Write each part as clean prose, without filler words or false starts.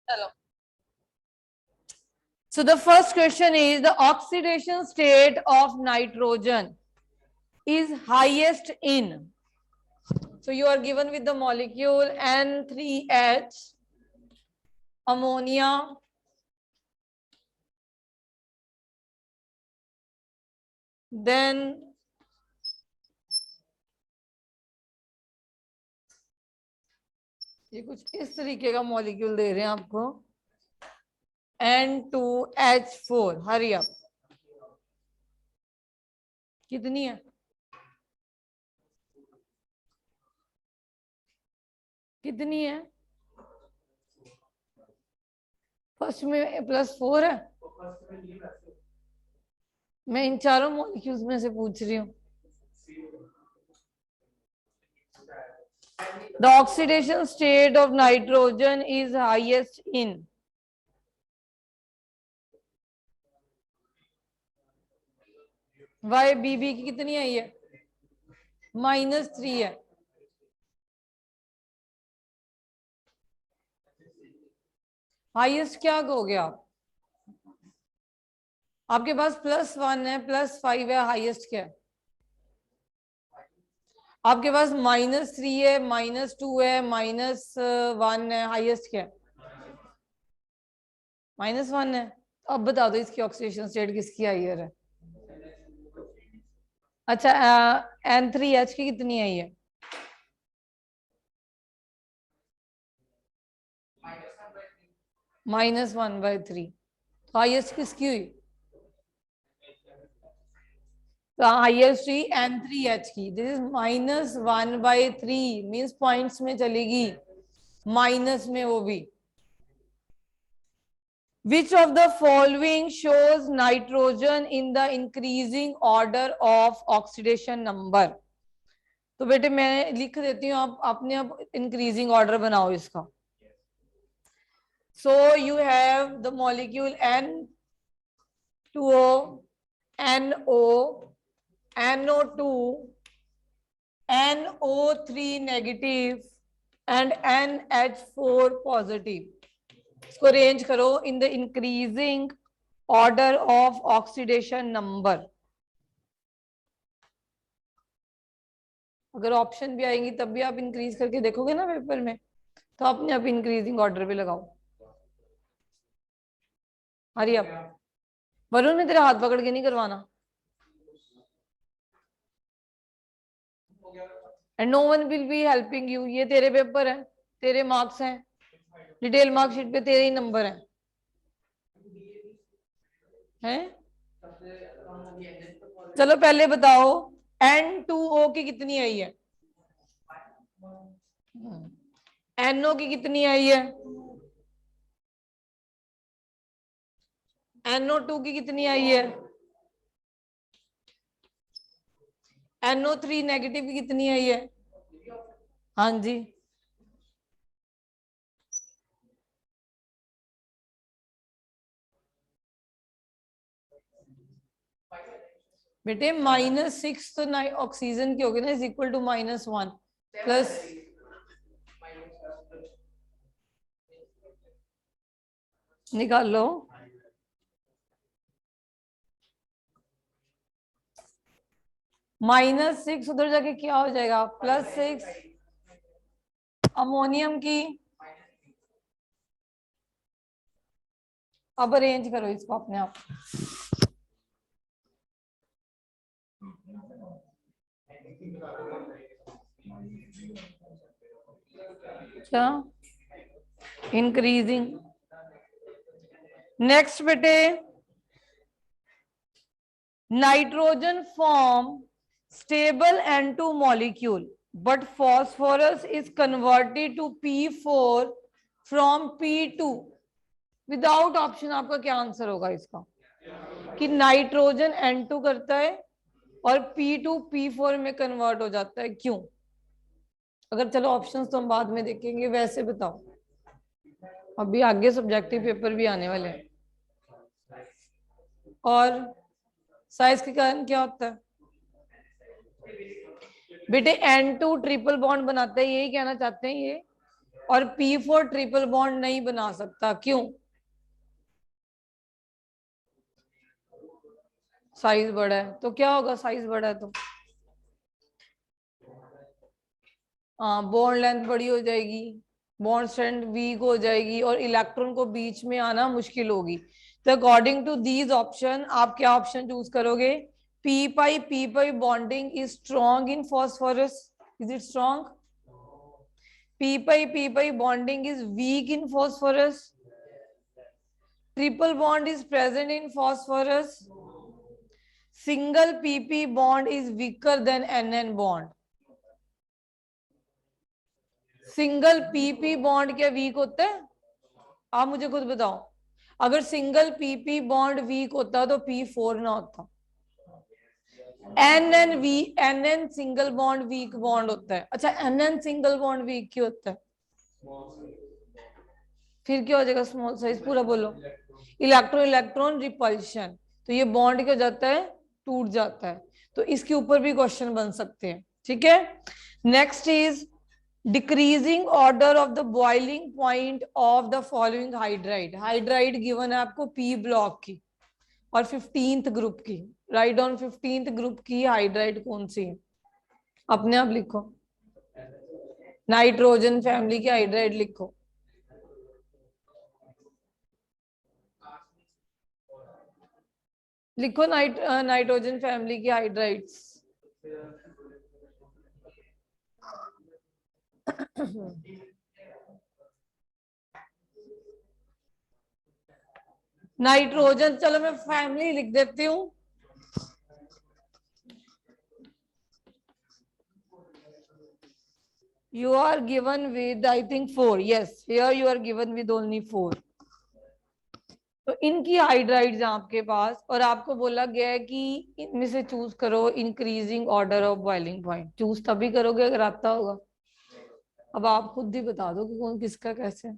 चलो, so the first question is the oxidation state of nitrogen is highest in. So you are given with the molecule N3H, ammonia, then ये कुछ इस तरीके का molecule दे रहे हैं आपको, N2H4. हरी अप कितनी है? कितनी है? फर्स्ट में +4 है। मैं इन चारों मॉलिक्यूल्स में से पूछ रही हूँ। The oxidation state of nitrogen is highest in. वाई बीबी की कितनी आई है? -3 है। हाईएस्ट क्या कहोगे आप? आपके पास +1 है, +5 है, हाईएस्ट क्या है? आपके पास -3 है, -2 है, -1 है, हाईएस्ट क्या है? -1 है। अब बता दो इसकी ऑक्सीडेशन स्टेट किसकी हाईयर है? अच्छा, N3H की कितनी आई है? -1/3। हाईएस्ट किसकी हुई? तो हाईएस्ट हुई N3H की। दिस इज -1/3 मींस पॉइंट्स में चलेगी, माइनस में वो भी। Which of the following shows nitrogen in the increasing order of oxidation number? तो बेटे मैं लिख देती हूँ, आप अपने आप इंक्रीजिंग ऑर्डर बनाओ इसका। So you have the molecule N2O, NO, NO2, NO3 negative and NH4 positive. इसको अरेंज करो in the increasing order of oxidation number. अगर ऑप्शन भी आएंगी तब भी आप इंक्रीज करके देखोगे ना पेपर में, तो अपने आप इंक्रीजिंग ऑर्डर पे लगाओ। हरी अब वरुण ने तेरा हाथ पकड़ के नहीं करवाना। And no one will be helping you. ये तेरे पेपर है, तेरे मार्क्स हैं, डिटेल मार्कशीट पे तेरे ही नंबर हैं। चलो पहले बताओ N2O की कितनी आई है? NO की कितनी आई है? NO2 की कितनी आई है? NO3 नेगेटिव की कितनी आई है? हाँ जी, बेटे -6 तो ऑक्सीजन की होगी ना, इज इक्वल टू -1 प्लस निकाल लो। -6 उधर जाके क्या हो जाएगा? +6। अमोनियम की अब अरेंज करो इसको अपने आप। क्या इंक्रीजिंग? नेक्स्ट बेटे, nitrogen form stable N2 molecule but phosphorus is converted to P4 from P2 without option। आपका क्या आंसर होगा इसका? कि नाइट्रोजन N2 करता है और P2 P4 में कन्वर्ट हो जाता है, क्यों? अगर चलो ऑप्शंस तो हम बाद में देखेंगे, वैसे बताओ, अभी आगे सब्जेक्टिव पेपर भी आने वाले हैं। और साइज के कारण क्या होता है बेटे? N2 ट्रिपल बॉन्ड बनाता है, यही कहना चाहते हैं ये। और P4 ट्रिपल बॉन्ड नहीं बना सकता, क्यों? साइज बड़ा है। तो क्या होगा, साइज बड़ा है तो हाँ बॉन्ड लेंथ बड़ी हो जाएगी, बॉन्ड स्ट्रेंथ वीक हो जाएगी और इलेक्ट्रॉन को बीच में आना मुश्किल होगी। तो अकॉर्डिंग टू दीज ऑप्शन आप क्या ऑप्शन चूज करोगे? P pi bonding is strong in phosphorus, is it strong? P pi bonding is weak in phosphorus, triple bond is present in phosphorus, single P bond is weaker than N bond. Single P bond क्या weak होता है? आप मुझे खुद बताओ, अगर single P bond weak होता तो P4 ना होता। N single bond weak bond होता है। अच्छा एन सिंगल बॉन्ड वीक क्यों होता है? फिर क्या हो जाएगा स्मॉल साइज, पूरा बोलो। इलेक्ट्रॉन इलेक्ट्रॉन रिपल्शन, तो ये बॉन्ड क्या हो जाता है, टूट जाता है। तो इसके ऊपर भी क्वेश्चन बन सकते हैं, ठीक है। Next is decreasing order of the boiling point of the following hydride. Hydride given है आपको पी ब्लॉक की और 15th ग्रुप की। राइट ऑन 15th ग्रुप की हाइड्राइड कौन सी है? अपने आप लिखो, नाइट्रोजन फैमिली की हाइड्राइड लिखो। लिखो नाइट्रोजन फैमिली की हाइड्राइड्स। नाइट्रोजन, चलो मैं फैमिली लिख देती हूँ। You are given with I think 4. Yes, here you are given with only 4. तो इनकी हाइड्राइड्स हैं आपके पास और आपको बोला गया है कि इनमें से चूज करो increasing order of boiling point. Choose तभी करोगे अगर आता होगा। अब आप खुद ही बता दो कि कौन किसका कैसे।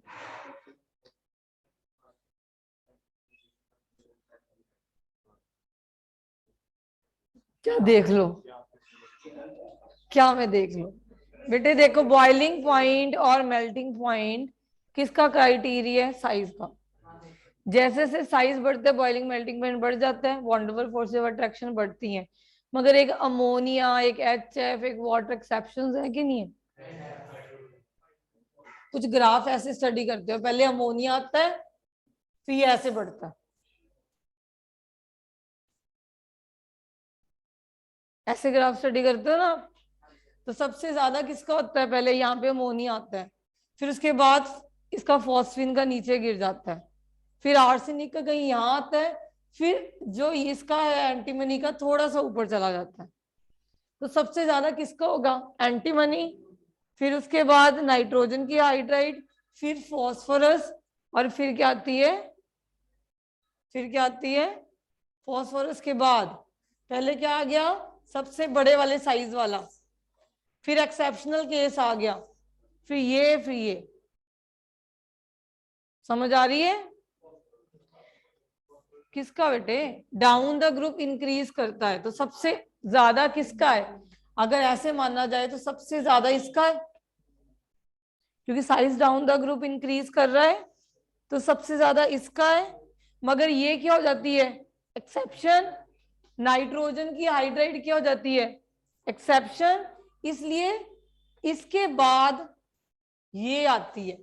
क्या देख लो, क्या मैं देख लो बेटे? देखो बॉइलिंग पॉइंट और मेल्टिंग पॉइंट किसका क्राइटेरिया है? साइज का। जैसे से साइज बढ़ता है बॉइलिंग मेल्टिंग पॉइंट बढ़ जाता है, वॉन्डरफुल फोर्सेस ऑफ अट्रैक्शन बढ़ती हैं। मगर एक अमोनिया, एक HF, एक वाटर एक्सेप्शंस है कि नहीं है? कुछ ग्राफ ऐसे स्टडी करते हो, पहले अमोनिया आता है फिर ये ऐसे बढ़ता है, ऐसे ग्राफ स्टडी करते हो ना। तो सबसे ज्यादा किसका होता है? पहले यहाँ पे अमोनिया आता है, फिर उसके बाद इसका फॉस्फिन का नीचे गिर जाता है, फिर आर्सेनिक का कहीं यहाँ आता है, फिर जो इसका है एंटीमनी का थोड़ा सा ऊपर चला जाता है। तो सबसे ज्यादा किसका होगा? एंटीमनी, फिर उसके बाद नाइट्रोजन की हाइड्राइड, फिर फॉस्फोरस, और फिर क्या आती है? फिर क्या आती है? फॉस्फोरस के बाद पहले क्या आ गया? सबसे बड़े वाले साइज वाला, फिर एक्सेप्शनल केस आ गया, फिर ये, फिर ये। समझ आ रही है? किसका बेटे? डाउन द ग्रुप इंक्रीज करता है, तो सबसे ज्यादा किसका है? अगर ऐसे मानना जाए तो सबसे ज्यादा इसका है, क्योंकि size down the group increase कर रहा है, तो सबसे ज्यादा इसका है। मगर ये क्या हो जाती है? एक्सेप्शन। नाइट्रोजन की हाइड्राइड क्या हो जाती है? एक्सेप्शन। इसलिए इसके बाद ये आती है,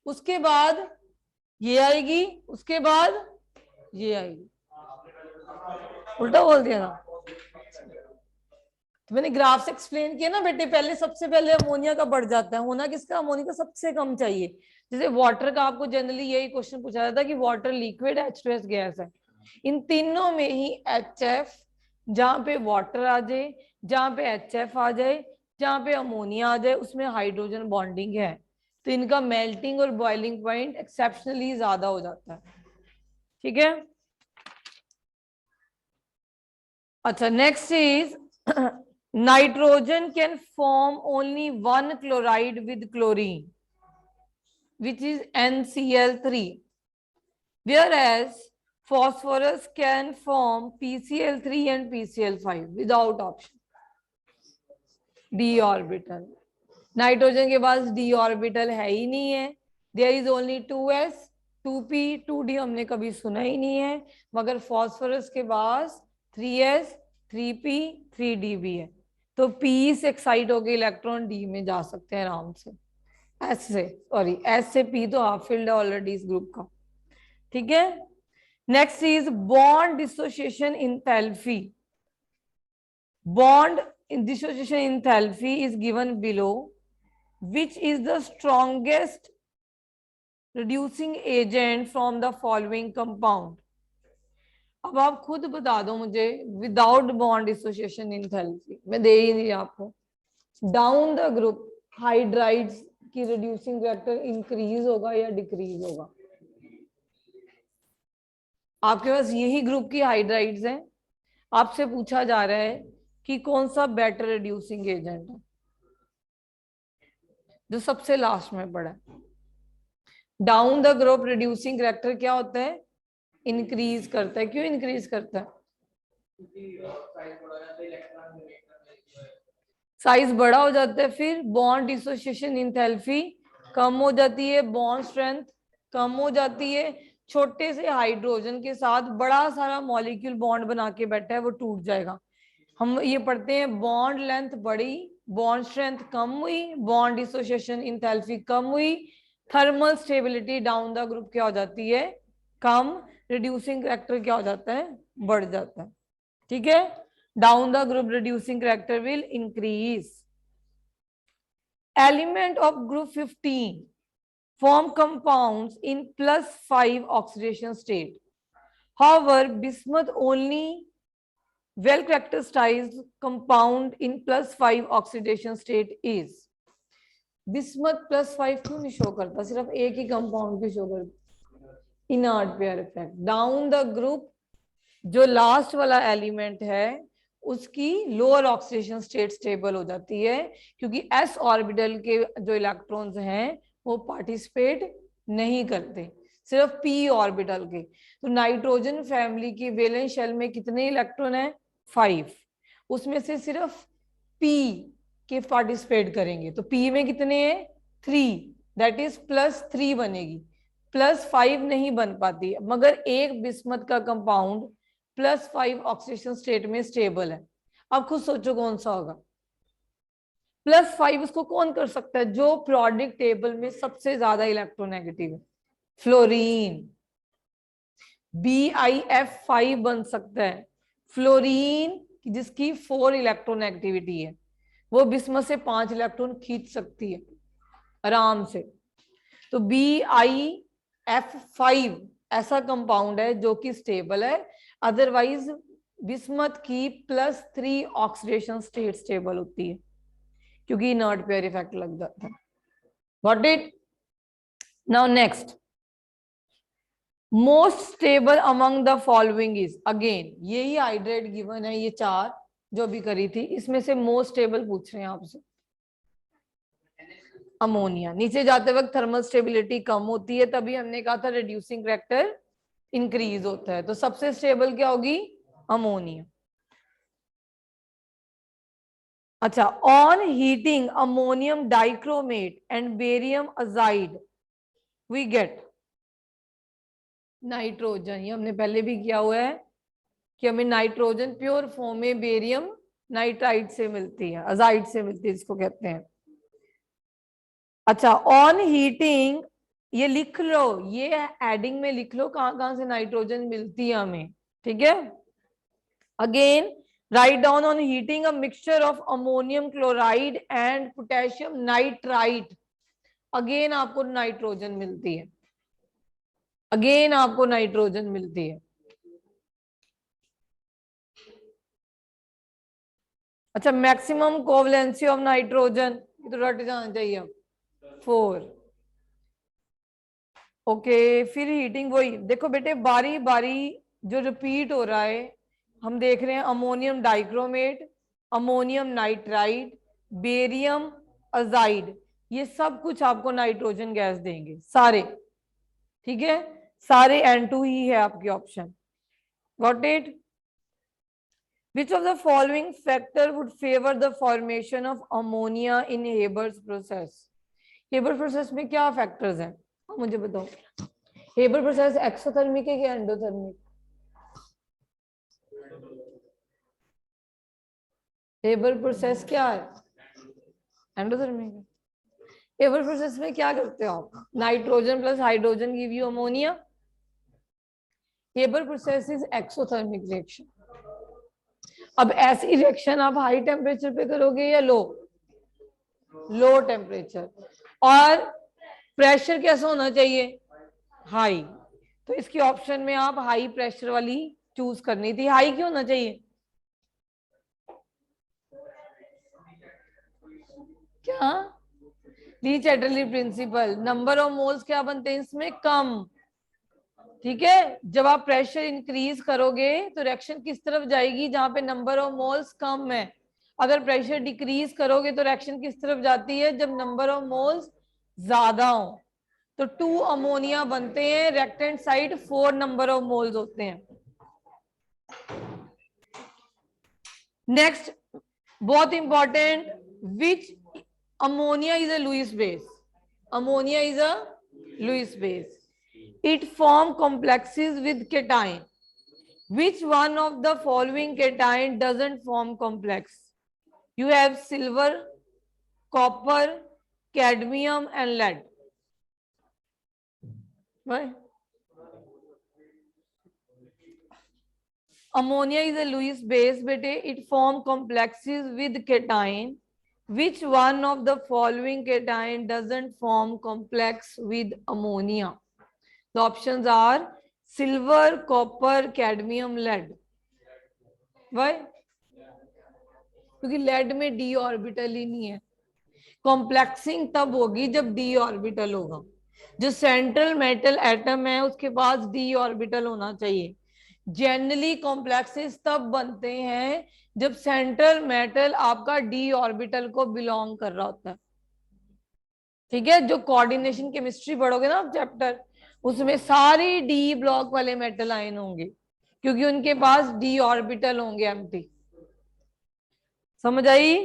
उसके बाद ये आएगी, उसके बाद ये आएगी। उल्टा बोल दिया ना? तो मैंने ग्राफ्स एक्सप्लेन किया ना बेटे। पहले सबसे पहले अमोनिया का बढ़ जाता है, होना किसका? अमोनिया का सबसे कम चाहिए। जैसे वाटर का आपको जनरली यही क्वेश्चन पूछा जाता है कि वाटर लिक्विड H2S गैस है। इन तीनों में ही HF, जहां पे वाटर आ जाए, जहां पे HF आ जाए, जहां पे अमोनिया आ जाए, उसमें हाइड्रोजन बॉन्डिंग है, तो इनका मेल्टिंग और बॉइलिंग पॉइंट एक्सेप्शनली ज्यादा हो जाता है। ठीक है। अच्छा next is nitrogen can form only one chloride with chlorine, which is NCl3, whereas phosphorus can form PCl3 and PCl5 without option, d orbital. Nitrogen के पास डी ऑर्बिटल है ही नहीं है, there is only 2s 2p 2d हमने कभी सुना ही नहीं है, मगर फॉस्फोरस के पास 3s 3p 3d भी है। तो p से एक्साइट होकर इलेक्ट्रॉन d में जा सकते हैं आराम से, s से सॉरी s से p तो हाफ फील्ड है ऑलरेडी इस ग्रुप का। ठीक है, next is bond dissociation enthalpy. Bond dissociation enthalpy is given below, which is the strongest reducing agent from the following compound। अब आप खुद बता दो मुझे, विदाउट बॉन्ड डिसोसिएशन इंथैल्पी मैं दे ही नहीं आपको, डाउन द ग्रुप हाइड्राइड्स की रिड्यूसिंग फैक्टर इंक्रीज होगा या डिक्रीज होगा? आपके पास यही ग्रुप की हाइड्राइड्स हैं, आपसे पूछा जा रहा है कि कौन सा बेटर रिड्यूसिंग एजेंट है, जो सबसे लास्ट में पड़ा है। Down the group reducing character क्या होता है? इंक्रीज करता है। क्यों इंक्रीज करता है? साइज बड़ा हो जाता है, फिर बॉन्ड डिसोसिएशन इंथैल्पी कम हो जाती है, बॉन्ड स्ट्रेंथ कम हो जाती है, छोटे से हाइड्रोजन के साथ बड़ा सारा मॉलिक्यूल बॉन्ड बना के बैठा है वो टूट जाएगा। हम ये पढ़ते हैं बॉन्ड लेंथ बढ़ी, बॉन्ड स्ट्रेंथ कम हुई, बॉन्ड डिसोसिएशन इंथैल्पी कम हुई, thermal stability down the group क्या हो जाती है? कम, रिड्यूसिंग करैक्टर क्या हो जाता है? बढ़ जाता है। ठीक है, down the group reducing character will increase. Element of group 15 form compounds in +5 oxidation state. However, bismuth only well characterized compound in +5 oxidation state is। Bismuth +5 क्यों नहीं शो करता, सिर्फ एक ही कंपाउंड क्यों शो करता? Inert pair effect. Down the group जो last वाला element है उसकी लोअर ऑक्सीडेशन स्टेट स्टेबल हो जाती है, क्योंकि s ऑर्बिटल के जो इलेक्ट्रॉन्स हैं वो पार्टिसिपेट नहीं करते, सिर्फ p ऑर्बिटल के। तो नाइट्रोजन फैमिली की वैलेंस शेल में कितने इलेक्ट्रॉन है? 5, उसमें से सिर्फ p के पार्टिसिपेट करेंगे, तो p में कितने हैं? 3, दैट इज +3 बनेगी, +5 नहीं बन पाती। मगर एक बिस्मथ का कंपाउंड +5 ऑक्सीडेशन स्टेट में स्टेबल है। अब खुद सोचो कौन सा होगा? +5 उसको कौन कर सकता है? जो प्रोडक्ट टेबल में सबसे ज्यादा इलेक्ट्रोनेगेटिव है, फ्लोरीन। BiF5 बन सकता है। फ्लोरीन जिसकी 4 इलेक्ट्रोनेगेटिविटी है वो बिस्मथ से 5 इलेक्ट्रॉन खींच सकती है आराम से। तो BiF5 ऐसा कंपाउंड है जो कि स्टेबल है, अदरवाइज बिस्मथ की +3 ऑक्सीडेशन स्टेट स्टेबल होती है, क्योंकि इनर्ट पेयर इफेक्ट लग जाता है। Got it? Now next, most stable among the following is, again यही हाइड्रेट गिवन है, ये 4 जो भी करी थी, इसमें से मोस्ट स्टेबल पूछ रहे हैं आपसे। अमोनिया। नीचे जाते वक्त थर्मल स्टेबिलिटी कम होती है, तभी हमने कहा था रिड्यूसिंग करैक्टर इंक्रीज होता है। तो सबसे स्टेबल क्या होगी? अमोनिया। अच्छा, on heating ammonium dichromate and barium azide we get nitrogen. ये हमने पहले भी किया हुआ है कि हमें नाइट्रोजन प्योर फॉर्म में बेरियम नाइट्राइड से मिलती है, अजाइड से मिलती है, इसको कहते हैं। अच्छा, ऑन हीटिंग, ये लिख लो, ये एडिंग में लिख लो कहां कहां से नाइट्रोजन मिलती है हमें। ठीक है, again write down on heating a mixture of ammonium chloride and potassium nitrite, again आपको नाइट्रोजन मिलती है, अगेन आपको नाइट्रोजन मिलती है। अच्छा, मैक्सिमम कोवलेंसी ऑफ नाइट्रोजन, तो रट जाना चाहिए अब 4। ओके, फिर हीटिंग, वही देखो बेटे बारी बारी जो रिपीट हो रहा है, हम देख रहे हैं ammonium dichromate, ammonium nitride, barium azide, ये सब कुछ आपको नाइट्रोजन गैस देंगे सारे। ठीक है, सारे N2 ही है आपके option. Got it? Which of the following factor would favor the formation of ammonia in Haber's process? Haber process में क्या factors हैं? मुझे बताओ. Haber process एक्सोथर्मिक है क्या एंडोथर्मिक? Haber process क्या है? एंडोथर्मिक है. Haber process में क्या करते हो आप? Nitrogen plus hydrogen give you ammonia. Haber process is exothermic reaction. अब ऐसी रिएक्शन आप हाई टेम्परेचर पे करोगे या लो टेम्परेचर, और प्रेशर कैसा होना चाहिए? हाई. तो इसकी ऑप्शन में आप हाई प्रेशर वाली चूज करनी थी. हाई क्यों होना चाहिए? क्या? Le Chatelier principle. Number of moles क्या बनते हैं इसमें? कम. ठीक है, जब आप प्रेशर इंक्रीज करोगे तो रिएक्शन किस तरफ जाएगी? जहां पे नंबर ऑफ मोल्स कम है. अगर प्रेशर डिक्रीज करोगे तो रिएक्शन किस तरफ जाती है? जब नंबर ऑफ मोल्स ज्यादा हो. तो 2 अमोनिया बनते हैं, reactant side 4 number of moles होते हैं. नेक्स्ट, बहुत important, which ammonia is a Lewis base. Ammonia is a Lewis base. It form complexes with cation. Which one of the following cation doesn't form complex? You have silver, copper, cadmium and lead. Why? Ammonia is a Lewis base, but it forms complexes with cation. Which one of the following cation doesn't form complex with ammonia? The options are silver, copper, cadmium, lead. Why? क्योंकि lead में D orbital ही नहीं है. Complexing तब होगी जब D orbital होगा. जो central metal atom है उसके पास डी ऑर्बिटल होना चाहिए. जनरली कॉम्प्लेक्सेस तब बनते हैं जब सेंट्रल मेटल आपका डी ऑर्बिटल को बिलोंग कर रहा होता है. ठीक है, जो कोऑर्डिनेशन केमिस्ट्री पढ़ोगे ना आप चैप्टर, उसमें सारी डी ब्लॉक वाले मेटल आयन होंगे क्योंकि उनके पास डी ऑर्बिटल होंगे एम्प्टी. समझ आई?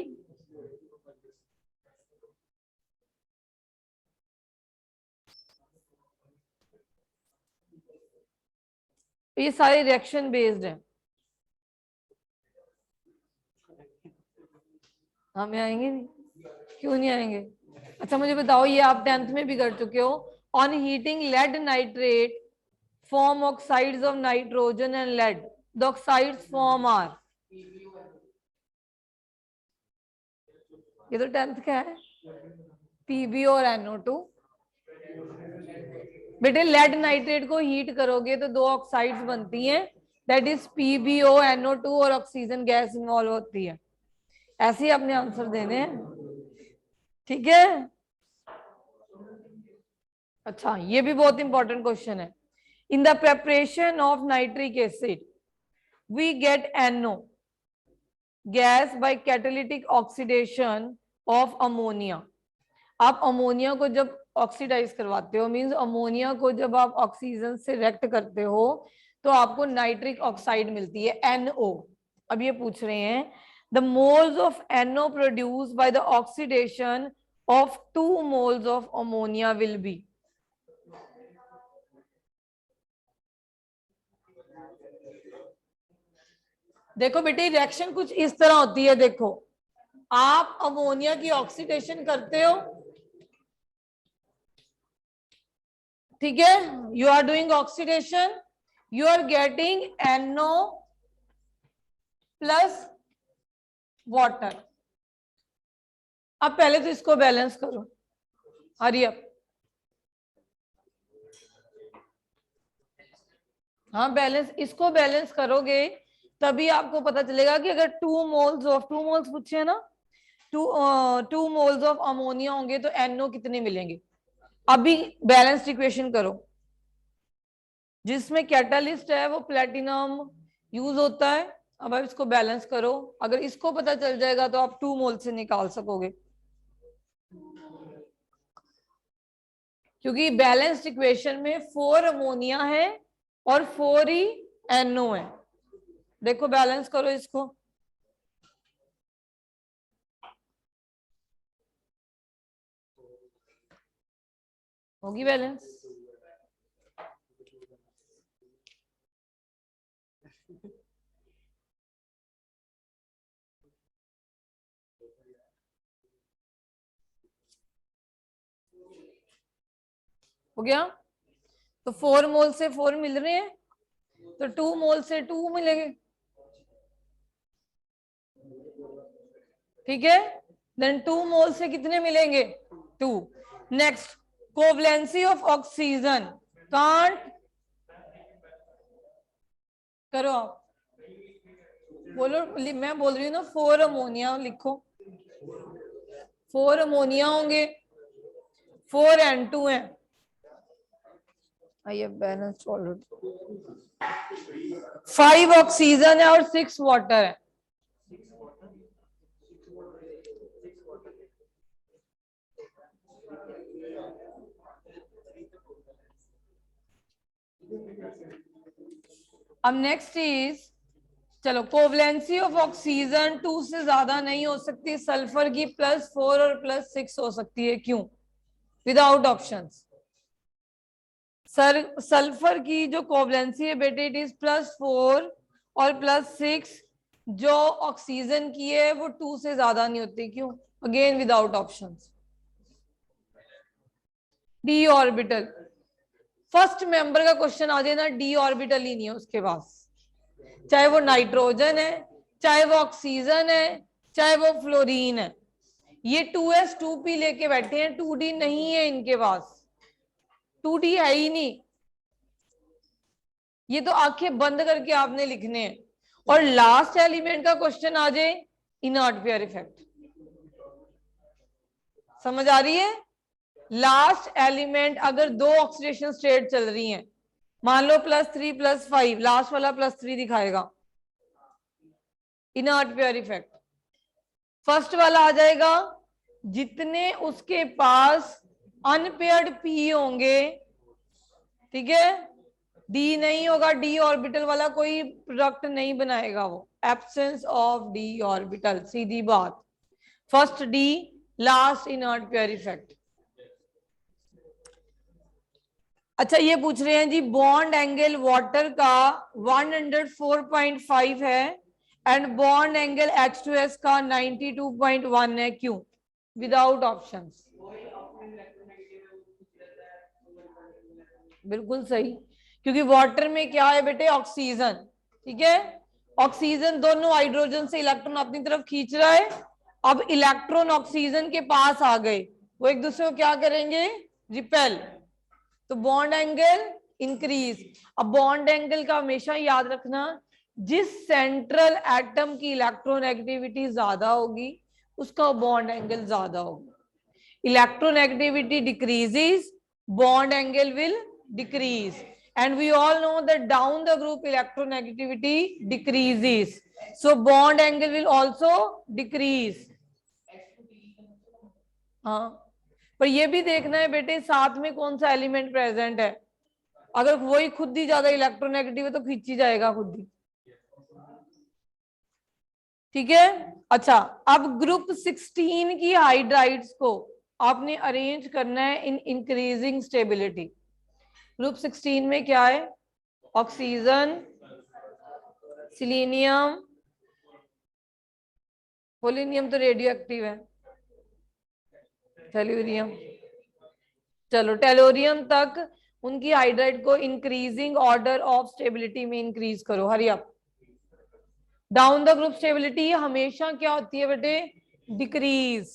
ये सारे रिएक्शन बेस्ड हैं. हमें आएंगे नहीं? क्यों नहीं आएंगे? अच्छा मुझे बताओ, ये आप 10th में भी कर चुके हो. On heating lead nitrate form oxides of nitrogen and lead. The oxides form are. ये तो 10th का है. PbO और NO2. बेटे लेड नाइट्रेट को हीट करोगे तो 2 ऑक्साइड्स बनती हैं, दैट इज PbO, NO2 और ऑक्सीजन गैस इन्वॉल्व होती है. ऐसे ही अपने आंसर देने हैं. ठीक है. अच्छा, ये भी बहुत इंपॉर्टेंट क्वेश्चन है. In the preparation of nitric acid we get NO gas by catalytic oxidation of ammonia. आप अमोनिया को जब ऑक्सीडाइज करवाते हो, मींस अमोनिया को जब आप ऑक्सीजन से रिएक्ट करते हो तो आपको नाइट्रिक ऑक्साइड मिलती है, NO. अब ये पूछ रहे हैं the moles of NO produce by the oxidation of 2 moles of ammonia will be. देखो बेटे, रिएक्शन कुछ इस तरह होती है. देखो, आप अमोनिया की ऑक्सीडेशन करते हो, ठीक है, you are doing oxidation, you are getting NO plus water. अब पहले तो इसको बैलेंस करो. Hurry up. हाँ, बैलेंस, इसको बैलेंस करोगे तभी आपको पता चलेगा कि अगर 2 मोल्स पूछे ना, 2 मोल्स ऑफ अमोनिया होंगे तो NO कितने मिलेंगे. अभी बैलेंस्ड इक्वेशन करो. जिसमें कैटालिस्ट है वो प्लेटिनम यूज होता है. अब आप इसको बैलेंस करो. अगर इसको पता चल जाएगा तो आप 2 मोल से निकाल सकोगे, क्योंकि बैलेंस्ड इक्वेशन में 4 अमोनिया है और 4 ही NO है. देखो बैलेंस करो इसको। होगी बैलेंस? हो गया? तो 4 मोल से 4 मिल रहे हैं, तो 2 मोल से 2 मिलेंगे। ठीक है, देन 2 मोल से कितने मिलेंगे? 2। नेक्स्ट, कोवलेंसी ऑफ ऑक्सीजन कांट, करो आप, बोलो। मैं बोल रही हूँ ना 4 अमोनिया लिखो, 4 अमोनिया होंगे, 4 N2 है। आइए बैलेंस ऑलरेडी। 5 ऑक्सीजन है और 6 वाटर है। अब नेक्स्ट इज, चलो कोवलेंसी ऑफ ऑक्सीजन 2 से ज्यादा नहीं हो सकती, सल्फर की +4 और +6 हो सकती है, क्यों? Without options. सर सल्फर की जो कोवलेंसी है बेटे, इट इज +4 और +6, जो ऑक्सीजन की है वो 2 से ज्यादा नहीं होती, क्यों? Again without options. D orbital, first member का क्वेश्चन आ जाए ना, डी ऑर्बिटल ही नहीं है उसके पास, चाहे वो नाइट्रोजन है, चाहे वो ऑक्सीजन है, चाहे वो फ्लोरीन है। ये 2s2p लेके बैठे हैं, 2d नहीं है इनके पास, 2d है ही नहीं। ये तो आंखें बंद करके आपने लिखने हैं। और लास्ट एलिमेंट का क्वेश्चन आ जाए, इनर्ट पेयर इफेक्ट। समझ आ रही है? लास्ट एलिमेंट, अगर 2 ऑक्सीडेशन स्टेट चल रही हैं, मान लो +3 +5, लास्ट वाला +3 दिखाएगा, इनर्ट पेयर इफेक्ट। फर्स्ट वाला आ जाएगा, जितने उसके पास अनपेयर्ड पी होंगे, ठीक है, डी नहीं होगा, डी ऑर्बिटल वाला कोई प्रोडक्ट नहीं बनाएगा वो, एब्सेंस ऑफ डी ऑर्बिटल, सीधी बात। First D, last inert pair effect. अच्छा ये पूछ रहे हैं जी, बॉन्ड एंगल वाटर का 104.5 है एंड बॉन्ड एंगल H2S का 92.1 है, क्यों? Without options. बिल्कुल सही, क्योंकि वाटर में क्या है बेटे? ऑक्सीजन, ठीक है, ऑक्सीजन दोनों हाइड्रोजन से इलेक्ट्रॉन अपनी तरफ खींच रहा है। अब इलेक्ट्रॉन ऑक्सीजन के पास आ गए, वो एक दूसरे को क्या करेंगे? रिपेल, तो बॉन्ड एंगल इंक्रीज। अब बॉन्ड एंगल का हमेशा याद रखना, जिस सेंट्रल एटम की इलेक्ट्रोनेगेटिविटी ज्यादा होगी उसका बॉन्ड एंगल ज्यादा होगा। Electronegativity decreases, bond angle will decrease, and we all know that down the group electronegativity decreases, so bond angle will also decrease। हाँ, पर ये भी देखना है बेटे साथ में कौन सा एलिमेंट प्रेजेंट है, अगर वही खुद ही ज्यादा इलेक्ट्रोनेगेटिव है तो खींची जाएगा खुद ही, ठीक है। अच्छा, अब ग्रुप 16 की हाइड्राइड्स को आपने अरेंज करना है इन इंक्रीजिंग स्टेबिलिटी। ग्रुप 16 में क्या है? ऑक्सीजन, सिलीनियम, पोलिनियम तो रेडियो एक्टिव है, टेलुरियम, चलो टेलोरियम तक उनकी हाइड्राइड को इंक्रीजिंग ऑर्डर ऑफ स्टेबिलिटी में इंक्रीज करो, hurry up. Down the group stability हमेशा क्या होती है बेटे? Decrease.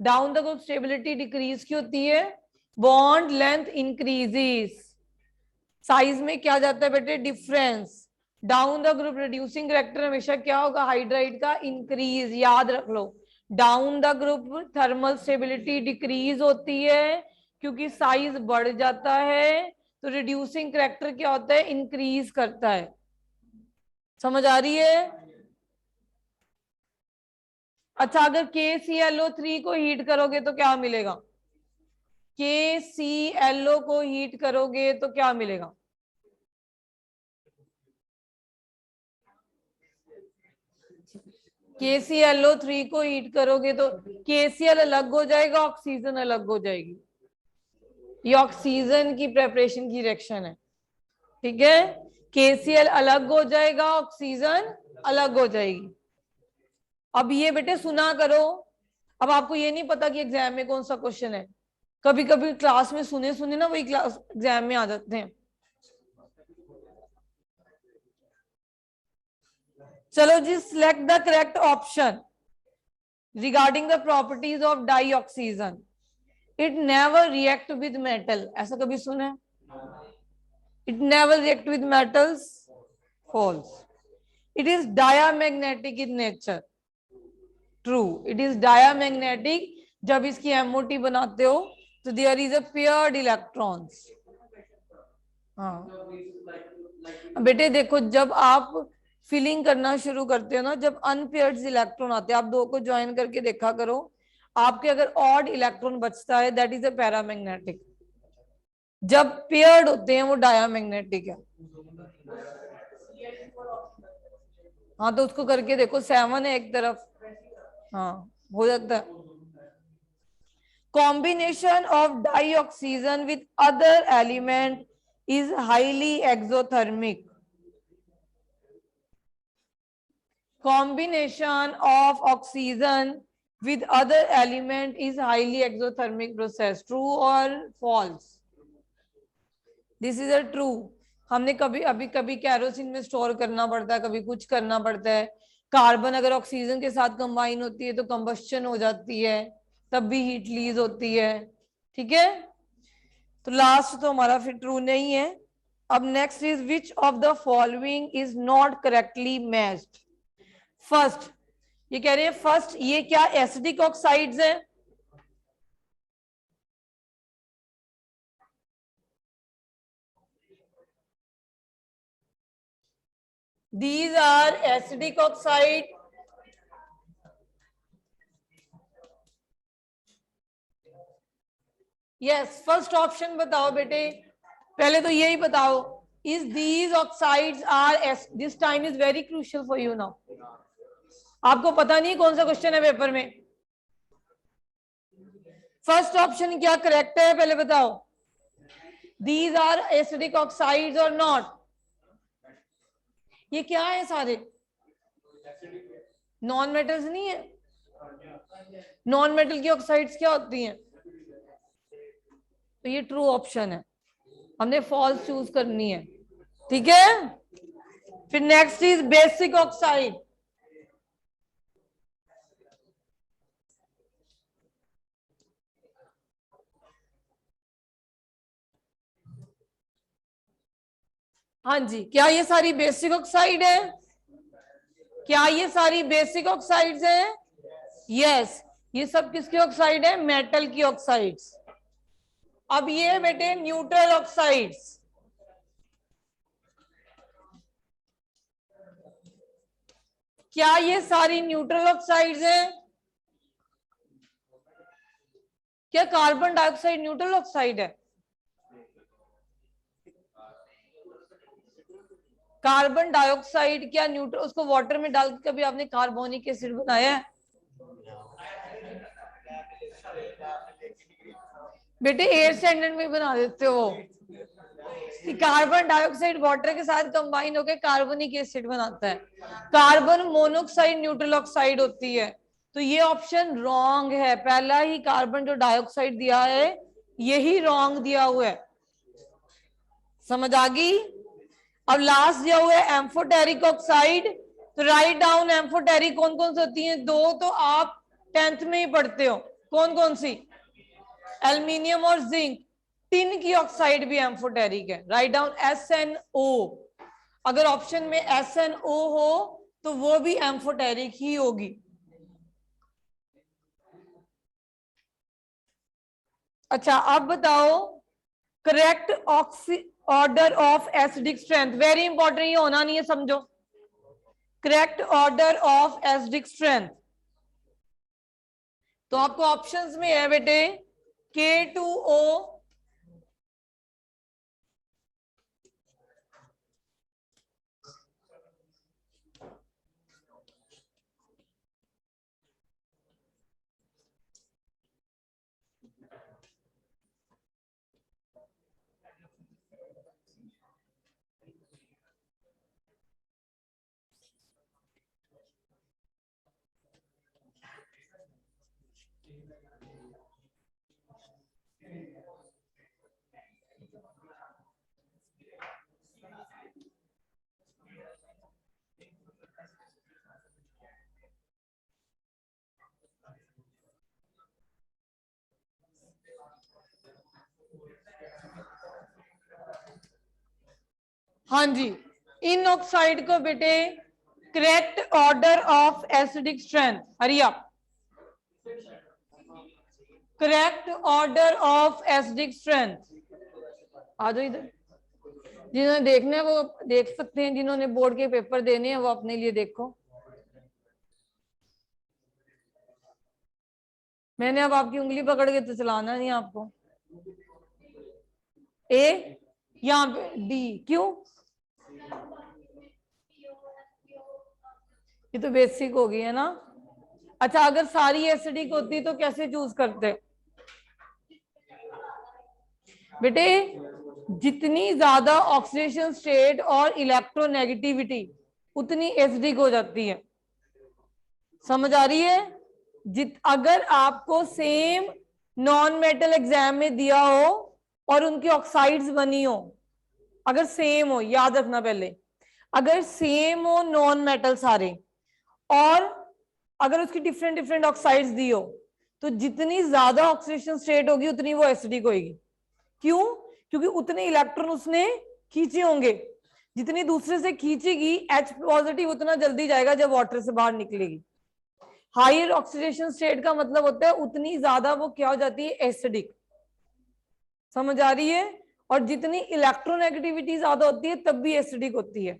Down the group stability decrease की होती है, बॉन्ड लेंथ इंक्रीजेस, साइज में क्या जाता है बेटे? Difference. Down the group reducing character हमेशा क्या होगा? हाइड्राइड का इंक्रीज, याद रख लो। Down the group thermal stability decrease होती है क्योंकि साइज बढ़ जाता है, तो रिड्यूसिंग करेक्टर क्या होता है? इंक्रीज करता है। समझ आ रही है? अच्छा, अगर KClO3 को हीट करोगे तो क्या मिलेगा? KClO को हीट करोगे तो क्या मिलेगा? KClO3 को हीट करोगे तो KCl अलग हो जाएगा, ऑक्सीजन अलग हो जाएगी। ये ऑक्सीजन की प्रेपरेशन की रिएक्शन है, ठीक है। KCl अलग हो जाएगा, ऑक्सीजन अलग हो जाएगी। अब ये बेटे सुना करो। अब आपको ये नहीं पता कि एग्जाम में कौन सा क्वेश्चन है, कभी कभी क्लास में सुने सुने ना वही क्लास एग्जाम में आ जाते हैं। चलो जी, select the correct option regarding the properties of dioxygen. It never react with metal, ऐसा कभी सुना है? It never react with metals, false. It is diamagnetic in nature, true. It is diamagnetic, जब इसकी MOT बनाते हो तो there is a paired electrons. हाँ बेटे देखो, जब आप फिलिंग करना शुरू करते हो ना, जब अनपेयर्ड इलेक्ट्रॉन आते हैं, आप दो को ज्वाइन करके देखा करो, आपके अगर ऑड इलेक्ट्रॉन बचता है दैट इज अ पैरामैग्नेटिक, जब पेयर्ड होते हैं वो डायामैग्नेटिक है। हाँ तो उसको करके देखो, 7 है एक तरफ, हाँ हो जाता है। Combination of dioxygen with other element is highly exothermic. Combination of oxygen with other element is highly exothermic process. True or false? This is a true. हमने कभी अभी कभी कैरोसिन में स्टोर करना पड़ता है, कभी कुछ करना पड़ता है। कार्बन अगर ऑक्सीजन के साथ कंबाइन होती है तो कंबस्शन हो जाती है, तब भी हीट रिलीज होती है, ठीक है। तो लास्ट तो हमारा फिर ट्रू नहीं है। अब next is which of the following is not correctly matched. First, ये कह रहे हैं फर्स्ट, ये क्या एसिडिक ऑक्साइड्स है? These are acidic oxide. Yes, first option बताओ बेटे, पहले तो यही बताओ। Is these oxides are this time is very crucial for you now. आपको पता नहीं कौन सा क्वेश्चन है पेपर में। फर्स्ट ऑप्शन क्या करेक्ट है पहले बताओ। These are acidic oxides or not? ये क्या है सारे? नॉन मेटल्स नहीं है? नॉन मेटल की ऑक्साइड्स क्या होती हैं? तो ये ट्रू ऑप्शन है, हमने फॉल्स चूज करनी है, ठीक है। फिर नेक्स्ट इज बेसिक ऑक्साइड। हाँ जी, क्या ये सारी बेसिक ऑक्साइड है? क्या ये सारी बेसिक ऑक्साइड्स हैं? यस, ये सब किसकी ऑक्साइड है? मेटल की ऑक्साइड्स। अब ये बेटे न्यूट्रल ऑक्साइड्स। क्या ये सारी न्यूट्रल ऑक्साइड्स हैं? क्या कार्बन डाइऑक्साइड न्यूट्रल ऑक्साइड है? कार्बन डाइऑक्साइड क्या न्यूट्रल, उसको वाटर में डाल के कभी आपने कार्बोनिक एसिड बनाया है? बेटे 8th स्टैंडर्ड में बना देते हो कि कार्बन डाइऑक्साइड वाटर के साथ कंबाइन होकर कार्बनिक एसिड बनाता है। कार्बन मोनोऑक्साइड न्यूट्रल ऑक्साइड होती है। तो ये ऑप्शन रॉन्ग है, पहला ही कार्बन जो डाइऑक्साइड दिया है यही रॉन्ग दिया हुआ है, समझ आ गई। अब लास्ट दिया हुआ है एम्फोटेरिक ऑक्साइड। तो राइट डाउन एम्फोटेरिक कौन कौन सी होती है? दो तो आप 10th में ही पढ़ते हो, कौन कौन सी? एल्यूमिनियम और जिंक। टिन की ऑक्साइड भी एम्फोटेरिक है, राइट डाउन SnO। अगर ऑप्शन में SnO हो तो वो भी एम्फोटेरिक ही होगी। अच्छा अब बताओ correct order of acidic strength, very important, ये होना नहीं है समझो। Correct order of acidic strength, तो आपको ऑप्शंस में है बेटे K2O, हाँ जी, इन ऑक्साइड को बेटे correct order of acidic strength, Hari आप, correct order of acidic strength, आ जाओ इधर। जिन्होंने देखना है वो देख सकते हैं, जिन्होंने बोर्ड के पेपर देने हैं वो अपने लिए देखो। मैंने अब आपकी उंगली पकड़ के तो चलाना नहीं आपको। ए, यहाँ पे डी, क्यों? ये तो बेसिक हो गई है ना। अच्छा, अगर सारी एसिडिक होती तो कैसे चूज करते बेटे? जितनी ज्यादा ऑक्सीडेशन स्टेट और इलेक्ट्रोनेगेटिविटी उतनी एसिडिक हो जाती है। समझ आ रही है? अगर आपको सेम नॉन मेटल एग्जाम में दिया हो और उनकी ऑक्साइड्स बनी हो, अगर सेम हो, याद रखना पहले, अगर सेम हो नॉन मेटल सारे, और अगर उसकी डिफरेंट डिफरेंट ऑक्साइड्स दी हो, तो जितनी ज्यादा ऑक्सीडेशन स्टेट होगी उतनी वो एसिडिक होगी। क्यों? क्योंकि उतने इलेक्ट्रॉन उसने खींचे होंगे। जितनी दूसरे से खींचेगी H पॉजिटिव उतना जल्दी जाएगा जब वाटर से बाहर निकलेगी। हायर ऑक्सीडेशन स्टेट का मतलब होता है उतनी ज्यादा वो क्या हो जाती है, एसिडिक। समझ आ रही है? और जितनी इलेक्ट्रोनेगेटिविटी ज्यादा होती है तब भी एसिडिक होती है।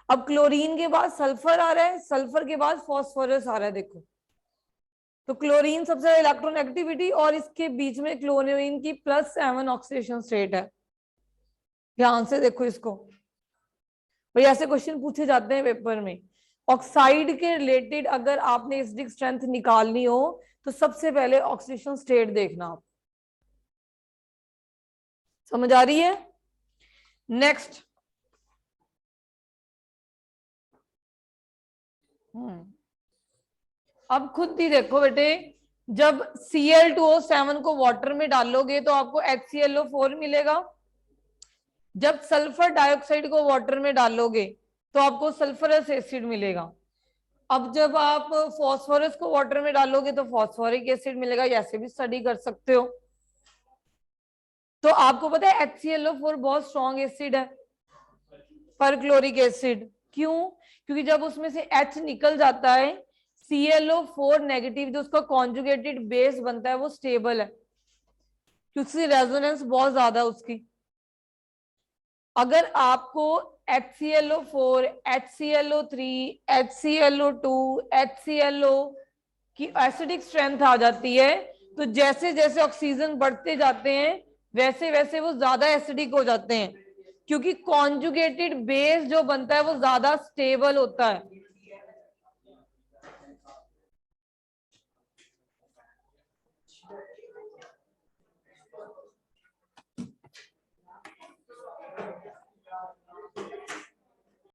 अब क्लोरीन के बाद सल्फर आ रहा है, सल्फर के बाद फॉस्फोरस आ रहा है, देखो। तो क्लोरीन सबसे ज्यादा इलेक्ट्रोनेगेटिविटी, और इसके बीच में क्लोरीन की +7 ऑक्सीडेशन स्टेट है। ध्यान से देखो इसको, भाई ऐसे क्वेश्चन पूछे जाते हैं पेपर में। ऑक्साइड के रिलेटेड अगर आपने एसिडिक स्ट्रेंथ निकालनी हो तो सबसे पहले ऑक्सीडेशन स्टेट देखना आप। समझ आ रही है? नेक्स्ट, अब खुद ही देखो बेटे, जब Cl2O7 को वाटर में डालोगे तो आपको HClO4 मिलेगा। जब सल्फर डाइऑक्साइड को वाटर में डालोगे तो आपको सल्फरस एसिड मिलेगा। अब जब आप फॉस्फोरस को वाटर में डालोगे तो फॉस्फोरिक एसिड मिलेगा। ऐसे भी स्टडी कर सकते हो। तो आपको पता है HClO4 बहुत स्ट्रॉन्ग एसिड है, परक्लोरिक एसिड। क्यों? क्योंकि जब उसमें से H निकल जाता है, ClO4 नेगेटिव जो उसका कॉन्जुगेटेड बेस बनता है वो स्टेबल है, क्योंकि रेजोनेंस बहुत ज्यादा उसकी। अगर आपको HClO4, HClO3, HClO2, HClO की एसिडिक स्ट्रेंथ आ जाती है, तो जैसे जैसे ऑक्सीजन बढ़ते जाते हैं वैसे वैसे वो ज्यादा एसिडिक हो जाते हैं, क्योंकि कॉन्जुगेटेड बेस जो बनता है वो ज्यादा स्टेबल होता है।